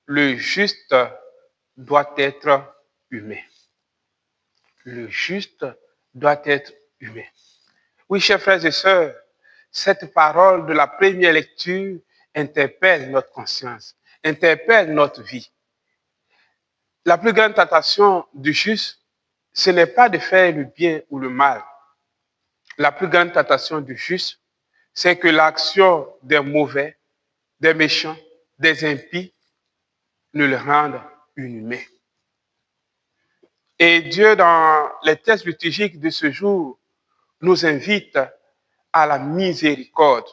le juste doit être humain. Le juste doit être humain. Oui, chers frères et sœurs, cette parole de la première lecture interpelle notre conscience, interpelle notre vie. La plus grande tentation du juste, ce n'est pas de faire le bien ou le mal. La plus grande tentation du juste, c'est que l'action des mauvais, des méchants, des impies ne le rende inhumain. Et Dieu, dans les textes liturgiques de ce jour, nous invite à la miséricorde.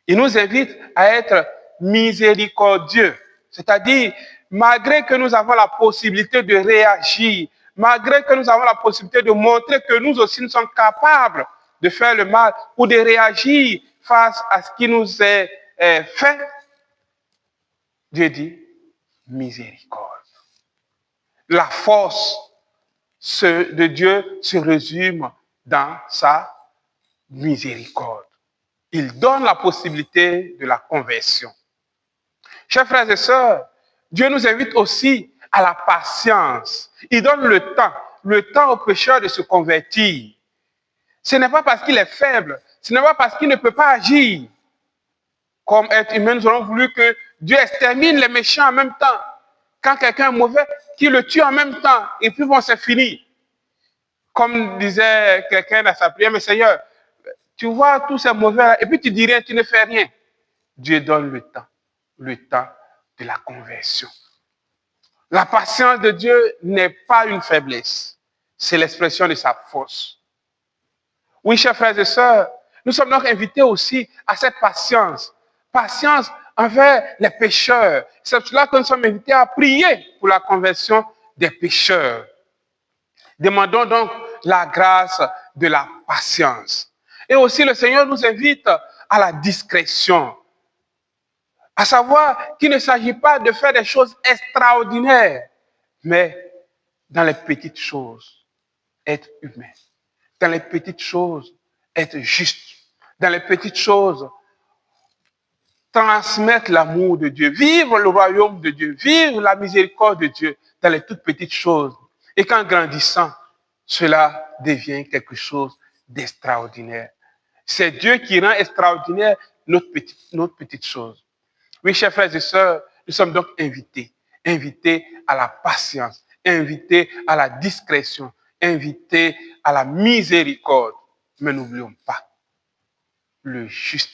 Il nous invite à être miséricordieux, c'est-à-dire, malgré que nous avons la possibilité de réagir, malgré que nous avons la possibilité de montrer que nous aussi nous sommes capables de faire le mal ou de réagir face à ce qui nous est fait, Dieu dit miséricorde. La force de Dieu se résume dans sa miséricorde. Il donne la possibilité de la conversion. Chers frères et sœurs, Dieu nous invite aussi à la patience. Il donne le temps au pécheur de se convertir. Ce n'est pas parce qu'il est faible, ce n'est pas parce qu'il ne peut pas agir. Comme être humain, nous aurons voulu que Dieu extermine les méchants en même temps. Quand quelqu'un est mauvais, qu'il le tue en même temps. Et puis bon, c'est fini. Comme disait quelqu'un dans sa prière, mais Seigneur, tu vois tous ces mauvais, et puis tu dis rien, tu ne fais rien. Dieu donne le temps de la conversion. La patience de Dieu n'est pas une faiblesse, c'est l'expression de sa force. Oui, chers frères et sœurs, nous sommes donc invités aussi à cette patience. Patience envers les pécheurs. C'est pour cela que nous sommes invités à prier pour la conversion des pécheurs. Demandons donc la grâce de la patience. Et aussi, le Seigneur nous invite à la discrétion. À savoir qu'il ne s'agit pas de faire des choses extraordinaires, mais dans les petites choses, être humain. Dans les petites choses, être juste. Dans les petites choses, transmettre l'amour de Dieu, vivre le royaume de Dieu, vivre la miséricorde de Dieu dans les toutes petites choses. Et qu'en grandissant, cela devient quelque chose d'extraordinaire. C'est Dieu qui rend extraordinaire notre petite chose. Oui, chers frères et sœurs, nous sommes donc invités à la patience, invités à la discrétion, invités à la miséricorde. Mais n'oublions pas, le juste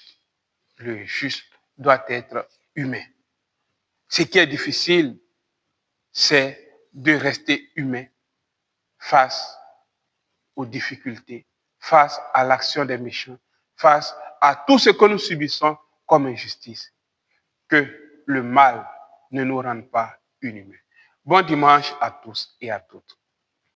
doit être humain. Ce qui est difficile, c'est de rester humain face aux difficultés, face à l'action des méchants, face à tout ce que nous subissons comme injustice. Que le mal ne nous rende pas inhumains. Bon dimanche à tous et à toutes.